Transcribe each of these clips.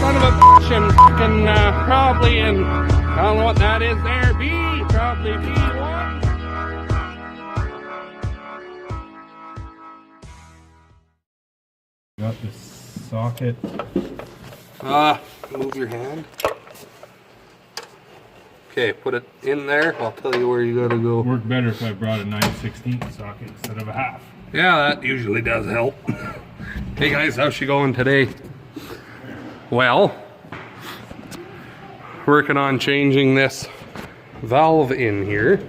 son of a bitch and fucking probably in, I don't know what that is there, B, probably B1. Got the socket. Move your hand. Okay, put it in there. I'll tell you where you gotta go. Worked better if I brought a 9/16 socket instead of a half. Yeah, that usually does help. Hey guys, how's she going today? Well, working on changing this valve in here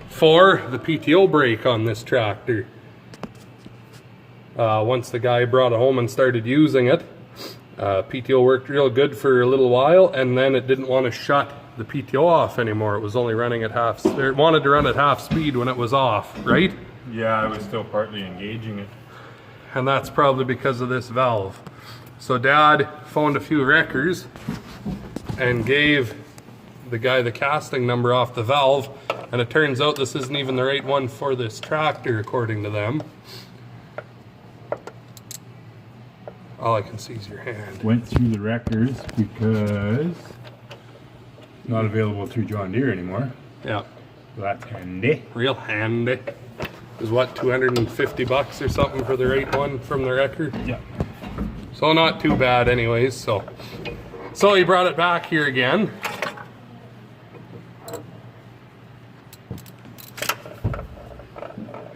for the PTO brake on this tractor. Once the guy brought it home and started using it, PTO worked real good for a little while, and then it didn't want to shut the PTO off anymore. It was only running at it wanted to run at half speed when it was off, right? Yeah, I was still partly engaging it. And that's probably because of this valve. So Dad phoned a few wreckers and gave the guy the casting number off the valve, and it turns out this isn't even the right one for this tractor according to them. All I can see is your hand. Went through the wreckers because not available through John Deere anymore. Yeah. So that's handy. Real handy. Is what, 250 bucks or something for the right one from the wrecker? Yeah. So not too bad anyways, so he brought it back here again.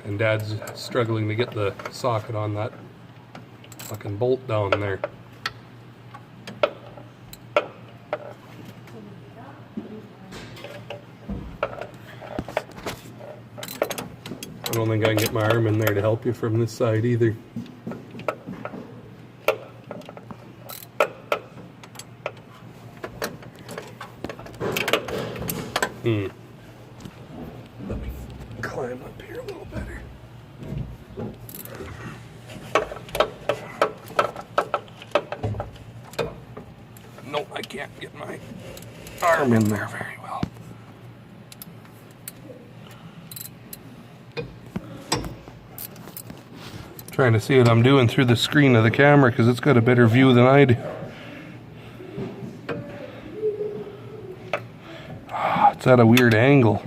And Dad's struggling to get the socket on that fucking bolt down there. I don't think I can get my arm in there to help you from this side either. Let me climb up here a little better. No, I can't get my arm in there very well. Trying to see what I'm doing through the screen of the camera because it's got a better view than I do. It's at a weird angle.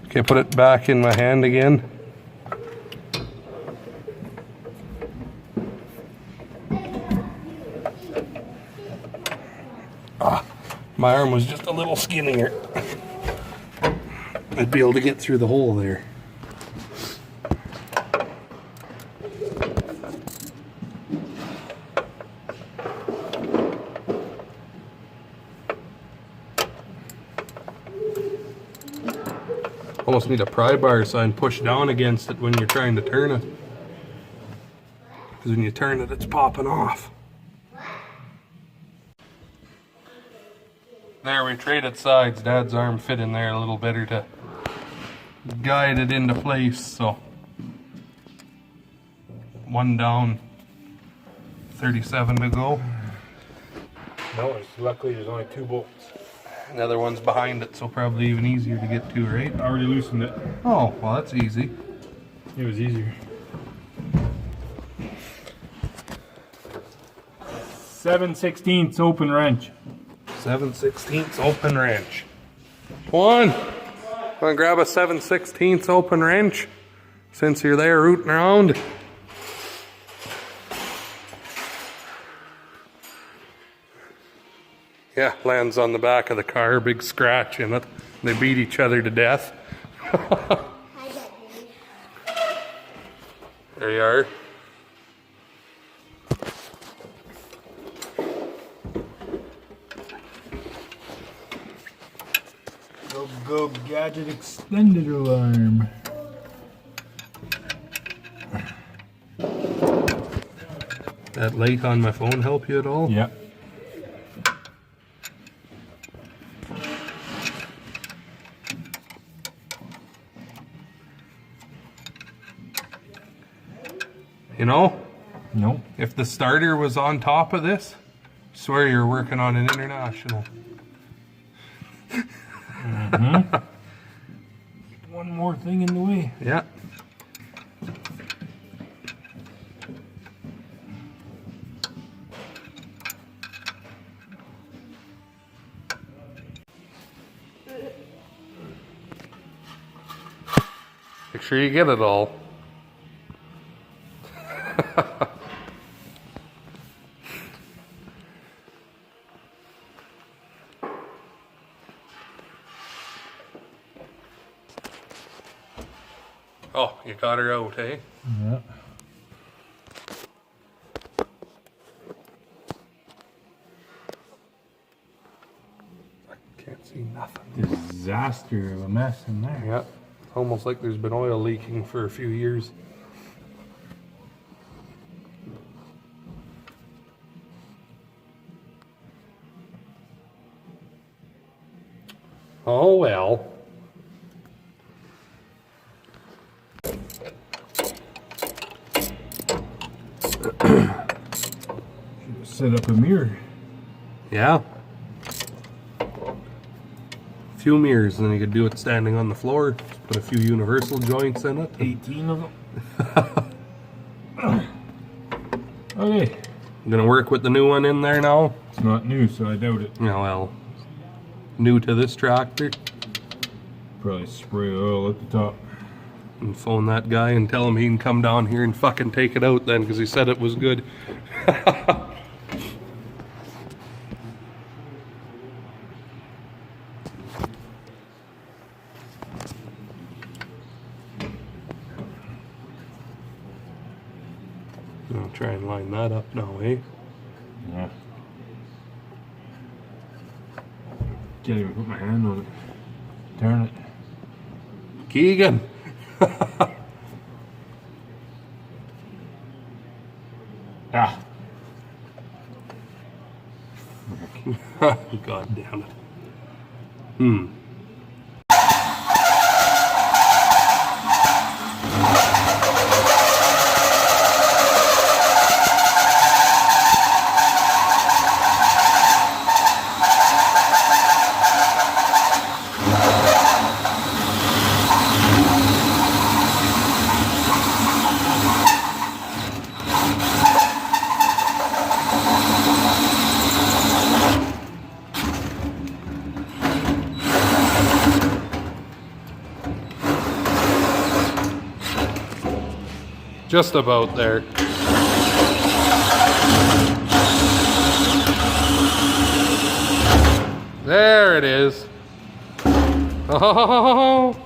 Okay, put it back in my hand again. My arm was just a little skinnier. I'd be able to get through the hole there. Almost need a pry bar so I can push down against it when you're trying to turn it. Because when you turn it, it's popping off. There, we traded sides. Dad's arm fit in there a little better to guide it into place, so. One down, 37 to go. No, luckily there's only 2 bolts. Another one's behind it, so probably even easier to get to, right? I already loosened it. Oh, well that's easy. It was easier. 7/16 open wrench. 7/16 open wrench. One. Want to grab a 7/16 open wrench since you're there rooting around? Yeah, lands on the back of the car, big scratch in it. They beat each other to death. There you are. Go gadget extended alarm. That light on my phone help you at all? Yeah. You know? No. If the starter was on top of this, I swear you're working on an international. One more thing in the way. Yeah. Make sure you get it all. Oh, you got her out, eh? Yeah. Can't see nothing. Disaster of a mess in there. Yeah, almost like there's been oil leaking for a few years. Oh well. Set up a mirror. Yeah. A few mirrors, and then you could do it standing on the floor. Just put a few universal joints in it. 18 of them. Okay. I'm gonna work with the new one in there now. It's not new, so I doubt it. Yeah, well, new to this tractor. Probably spray oil at the top. And phone that guy and tell him he can come down here and fucking take it out then, because he said it was good. I'll try and line that up now, eh? Yeah. Can't even put my hand on it. Turn it. Keegan! Ah. God damn it. Hmm. Just about there. There it is. Oh,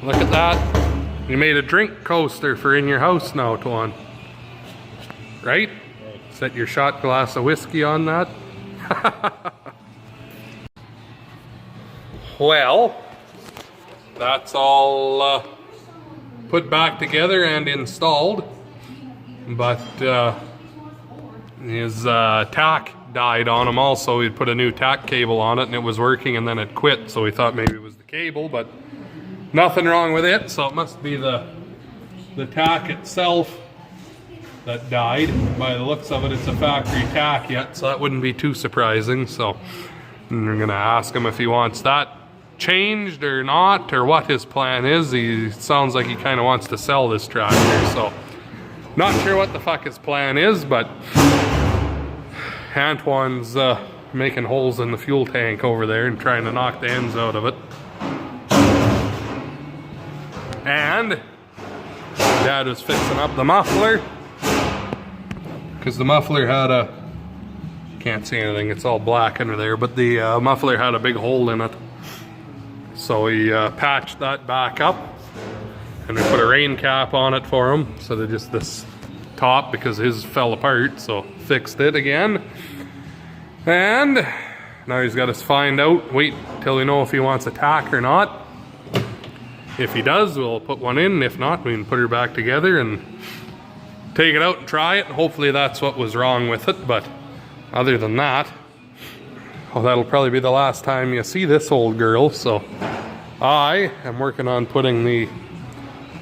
look at that. You made a drink coaster for in your house now, Tuan. Right? Set your shot glass of whiskey on that. Well, that's all put back together and installed, but his tack died on him also. He'd put a new tack cable on it and it was working, and then it quit, so we thought maybe it was the cable, but nothing wrong with it, so it must be the tack itself that died. By the looks of it, it's a factory tack yet, so that wouldn't be too surprising. So we're gonna ask him if he wants that changed or not, or what his plan is. He sounds like he kind of wants to sell this tractor, so not sure what the fuck his plan is, but Antoine's making holes in the fuel tank over there and trying to knock the ends out of it. And Dad was fixing up the muffler, because the muffler had a, can't see anything, it's all black under there, but the muffler had a big hole in it. So he patched that back up, and we put a rain cap on it for him, so they just this top, because his fell apart, so fixed it again. And now he's got to wait till we know if he wants a tack or not. If he does, we'll put one in. If not, we can put her back together and take it out and try it. Hopefully that's what was wrong with it, but other than that, oh, that'll probably be the last time you see this old girl. So I am working on putting the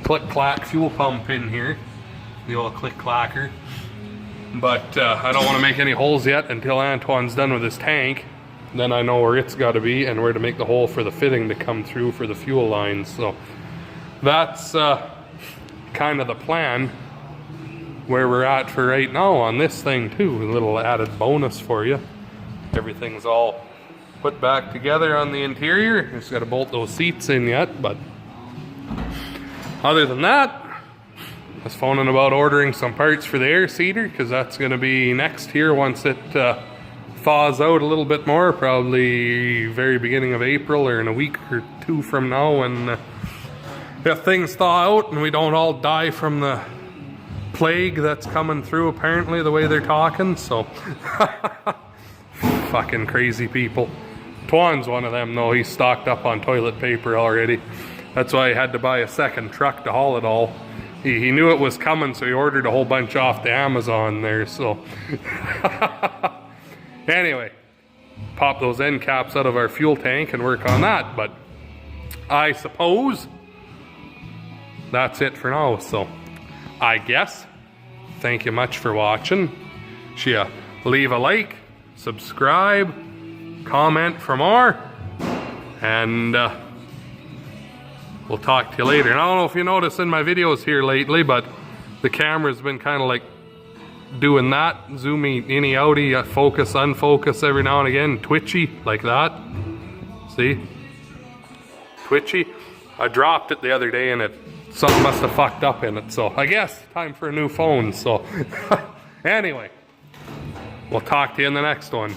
click-clack fuel pump in here, the old click-clacker, but I don't want to make any holes yet until Antoine's done with his tank. Then I know where it's got to be and where to make the hole for the fitting to come through for the fuel lines. So that's kind of the plan where we're at for right now on this thing too. A little added bonus for you. Everything's all put back together on the interior. Just got to bolt those seats in yet, but other than that, I was phoning about ordering some parts for the air seeder, because that's going to be next here once it thaws out a little bit more, probably very beginning of April or in a week or two from now, and if things thaw out and we don't all die from the plague that's coming through, apparently, the way they're talking. So fucking crazy people. Twan's one of them though. He's stocked up on toilet paper already. That's why he had to buy a second truck to haul it all. He knew it was coming, so he ordered a whole bunch off the Amazon there. So anyway, pop those end caps out of our fuel tank and work on that. But I suppose that's it for now. So I guess, thank you much for watching. Leave a like, subscribe, comment for more, and we'll talk to you later. And I don't know if you notice in my videos here lately, but the camera's been kind of like doing that, zoomy, inny, outy, focus, unfocus every now and again, twitchy, like that. See? Twitchy. I dropped it the other day and something must have fucked up in it, so I guess time for a new phone. So anyway, we'll talk to you in the next one.